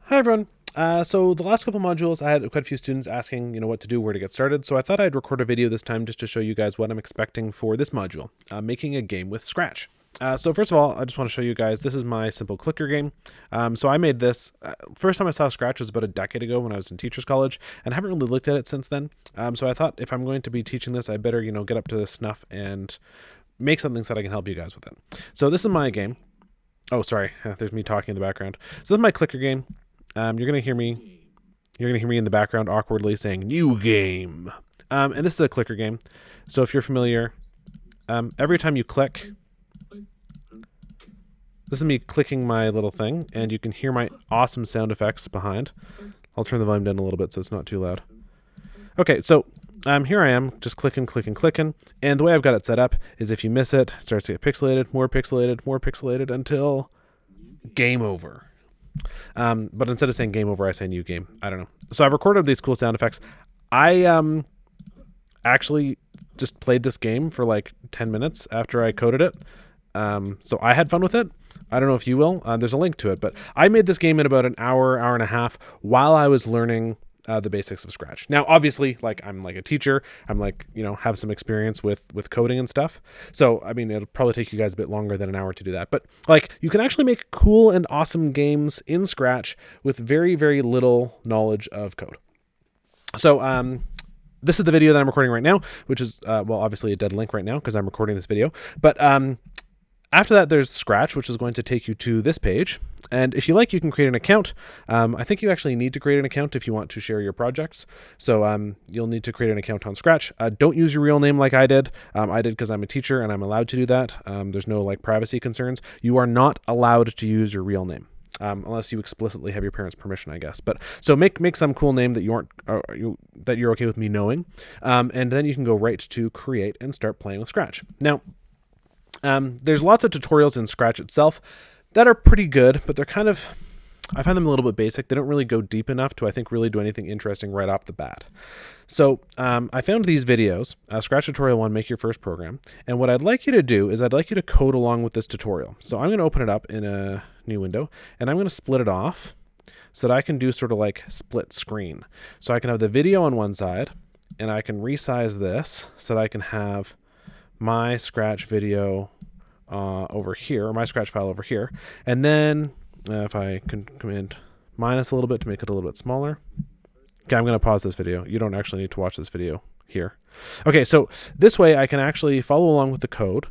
Hi everyone. So the last couple modules, I had quite a few students asking, what to do, where to get started. So I thought I'd record a video this time just to show you guys what I'm expecting for this module, making a game with Scratch. So first of all, I just want to show you guys, this is my simple clicker game. So I made this, first time I saw Scratch was about a decade ago when I was in Teachers College, and I haven't really looked at it since then. So I thought if I'm going to be teaching this, I better, get up to snuff and make something so that I can help you guys with it. So this is my game. Oh, sorry, there's me talking in the background. So this is my clicker game. You're gonna hear me. You're gonna hear me in the background awkwardly saying "new game," and this is a clicker game. So if you're familiar, every time you click, this is me clicking my little thing, and you can hear my awesome sound effects behind. I'll turn the volume down a little bit so it's not too loud. Okay, so here I am, just clicking, and the way I've got it set up is if you miss it, it starts to get pixelated, more pixelated, until game over. But instead of saying game over, I say new game. I don't know. So I've recorded these cool sound effects. I actually just played this game for like 10 minutes after I coded it. So I had fun with it. I don't know if you will. There's a link to it, but I made this game in about an hour and a half while I was learning the basics of Scratch. Now, obviously, I'm like a teacher. I'm have some experience with coding and stuff. So, I mean, it'll probably take you guys a bit longer than an hour to do that. But you can actually make cool and awesome games in Scratch with very, very little knowledge of code. So, this is the video that I'm recording right now, which is, obviously a dead link right now because I'm recording this video. But after that, there's Scratch, which is going to take you to this page. And if you like, you can create an account. I think you actually need to create an account if you want to share your projects. So you'll need to create an account on Scratch. Don't use your real name like I did. I did because I'm a teacher and I'm allowed to do that. There's no privacy concerns. You are not allowed to use your real name. Unless you explicitly have your parents' permission, I guess. But so make some cool name that that you're okay with me knowing, and then you can go right to create and start playing with Scratch. Now, there's lots of tutorials in Scratch itself that are pretty good, but I find them a little bit basic. They don't really go deep enough to, I think, really do anything interesting right off the bat. So I found these videos, Scratch Tutorial 1, Make Your First Program. And what I'd like you to do is I'd like you to code along with this tutorial. So I'm going to open it up in a new window, and I'm going to split it off so that I can do sort of like split screen. So I can have the video on one side, and I can resize this so that I can have my Scratch video over here, or my Scratch file over here. And then if I can command minus a little bit to make it a little bit smaller. Okay, I'm going to pause this video. You don't actually need to watch this video here. Okay, so this way I can actually follow along with the code,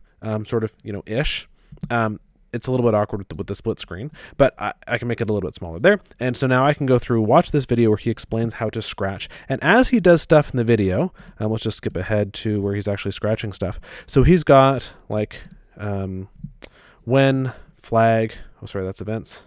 sort of, ish. It's a little bit awkward with the split screen, but I can make it a little bit smaller there. And so now I can go through, watch this video where he explains how to scratch. And as he does stuff in the video, let's just skip ahead to where he's actually scratching stuff. So he's got when flag, oh sorry, that's events.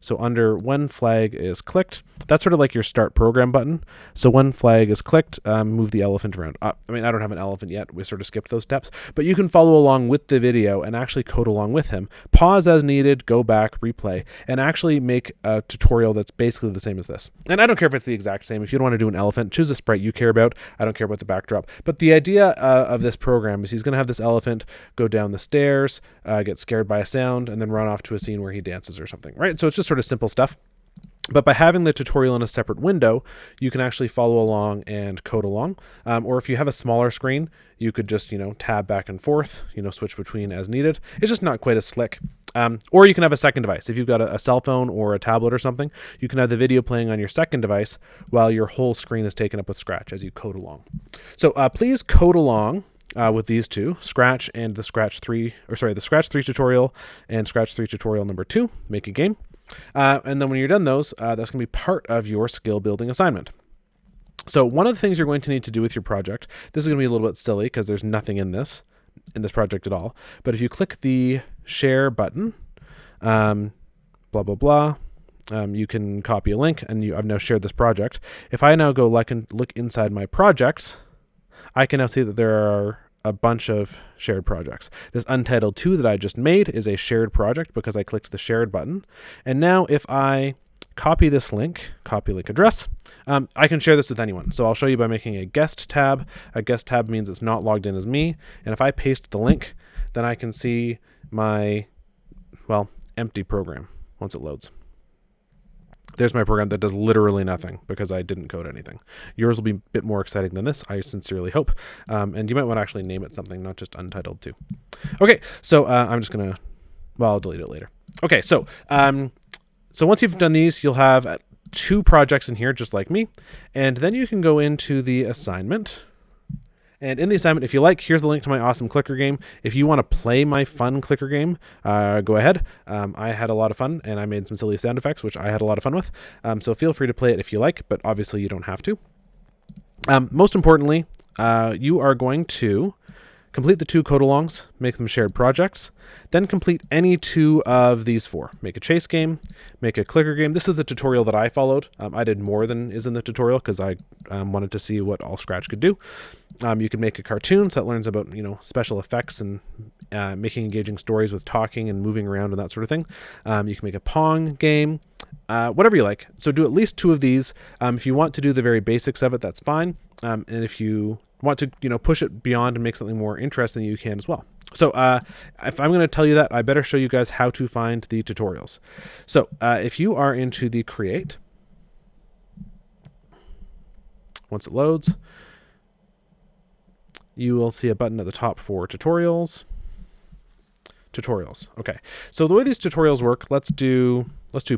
So under when flag is clicked, that's sort of like your start program button. So when flag is clicked, move the elephant around. I don't have an elephant yet. We sort of skipped those steps, but you can follow along with the video and actually code along with him. Pause as needed, go back, replay, and actually make a tutorial that's basically the same as this. And I don't care if it's the exact same. If you don't want to do an elephant, choose a sprite you care about. I don't care about the backdrop. But the idea of this program is he's going to have this elephant go down the stairs, get scared by a sound, and then run off to a scene where he dances or something, right? So it's just sort of simple stuff. But by having the tutorial in a separate window, you can actually follow along and code along. Or if you have a smaller screen, you could just, tab back and forth, switch between as needed. It's just not quite as slick. Or you can have a second device. If you've got a cell phone or a tablet or something, you can have the video playing on your second device while your whole screen is taken up with Scratch as you code along. So please code along with these two, Scratch and the Scratch 3 tutorial and Scratch 3 tutorial number 2, make a game. And then when you're done those, that's going to be part of your skill building assignment. So one of the things you're going to need to do with your project, this is going to be a little bit silly because there's nothing in this project at all. But if you click the share button, blah, blah, blah, you can copy a link and I've now shared this project. If I now go look inside my projects, I can now see that there are a bunch of shared projects. This Untitled 2 that I just made is a shared project because I clicked the shared button. And now if I copy this link, copy link address, I can share this with anyone. So I'll show you by making a guest tab. A guest tab means it's not logged in as me. And if I paste the link, then I can see my, empty program once it loads. There's my program that does literally nothing because I didn't code anything. Yours will be a bit more exciting than this, I sincerely hope. And you might want to actually name it something, not just Untitled 2. Okay, so I'm just going to, well, I'll delete it later. Okay, so once you've done these, you'll have 2 projects in here, just like me. And then you can go into the assignment. And in the assignment, if you like, here's the link to my awesome clicker game. If you want to play my fun clicker game, go ahead. I had a lot of fun, and I made some silly sound effects, which I had a lot of fun with. So feel free to play it if you like, but obviously you don't have to. Most importantly, you are going to complete the 2 code-alongs, make them shared projects, then complete any 2 of these 4. Make a chase game, make a clicker game. This is the tutorial that I followed. I did more than is in the tutorial because I wanted to see what all Scratch could do. You can make a cartoon, so that learns about, special effects and making engaging stories with talking and moving around and that sort of thing. You can make a Pong game, whatever you like. So do at least 2 of these. If you want to do the very basics of it, that's fine. And if you want to, push it beyond and make something more interesting, you can as well. So if I'm going to tell you that, I better show you guys how to find the tutorials. So if you are into the Create, once it loads, you will see a button at the top for tutorials. Tutorials. Okay. So the way these tutorials work, let's do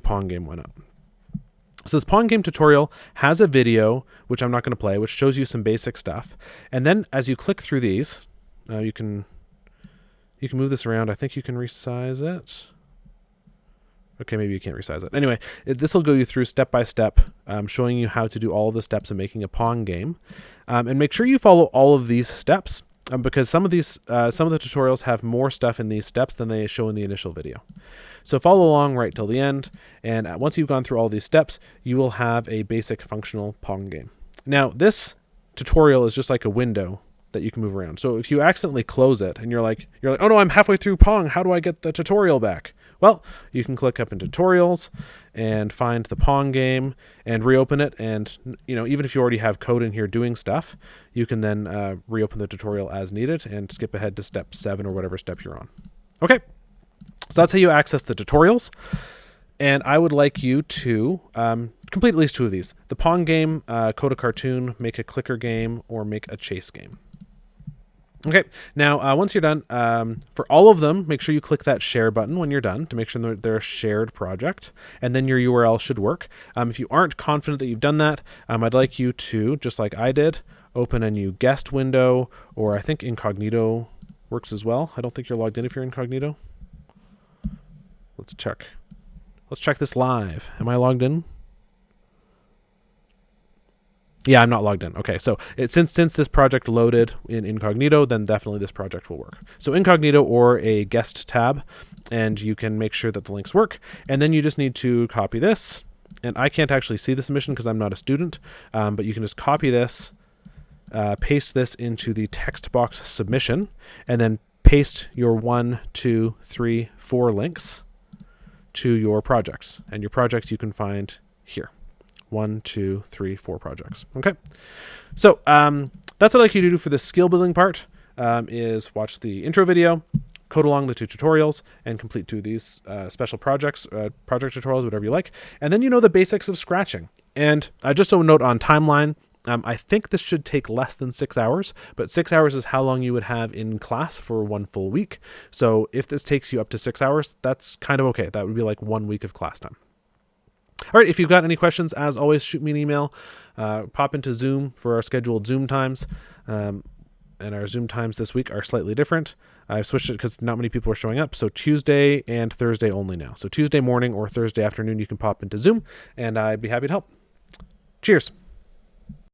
Pong game. Why not? So this Pong game tutorial has a video, which I'm not going to play, which shows you some basic stuff. And then as you click through these, you can move this around. I think you can resize it. Okay, maybe you can't resize it. Anyway, this will go you through step by step, showing you how to do all of the steps of making a Pong game. And make sure you follow all of these steps, because some of the tutorials have more stuff in these steps than they show in the initial video. So follow along right till the end, and once you've gone through all these steps, you will have a basic functional Pong game. Now, this tutorial is just like a window that you can move around. So if you accidentally close it and you're like, oh no, I'm halfway through Pong, how do I get the tutorial back? Well, you can click up in tutorials and find the Pong game and reopen it. And, even if you already have code in here doing stuff, you can then reopen the tutorial as needed and skip ahead to step 7 or whatever step you're on. Okay. So that's how you access the tutorials. And I would like you to complete at least 2 of these. The Pong game, code a cartoon, make a clicker game, or make a chase game. Okay, now once you're done, for all of them, make sure you click that share button when you're done to make sure they're a shared project, and then your URL should work. If you aren't confident that you've done that, I'd like you to, just like I did, open a new guest window, or I think incognito works as well. I don't think you're logged in if you're incognito. Let's check. Let's check this live. Am I logged in? Yeah, I'm not logged in. Okay, so since this project loaded in incognito, then definitely this project will work. So incognito or a guest tab, and you can make sure that the links work. And then you just need to copy this. And I can't actually see the submission because I'm not a student, but you can just copy this, paste this into the text box submission, and then paste your 1, 2, 3, 4 links to your projects. And your projects you can find here. 1, 2, 3, 4 projects. Okay, so that's what I'd like you to do for the skill building part, is watch the intro video, code along the 2 tutorials, and complete 2 of these special projects, project tutorials, whatever you like. And then you know the basics of scratching. And just a note on timeline, I think this should take less than 6 hours, but 6 hours is how long you would have in class for 1 full week. So if this takes you up to 6 hours, that's kind of okay. That would be like 1 week of class time. All right, if you've got any questions, as always, shoot me an email. Pop into Zoom for our scheduled Zoom times. And our Zoom times this week are slightly different. I've switched it because not many people are showing up. So Tuesday and Thursday only now. So Tuesday morning or Thursday afternoon, you can pop into Zoom, and I'd be happy to help. Cheers.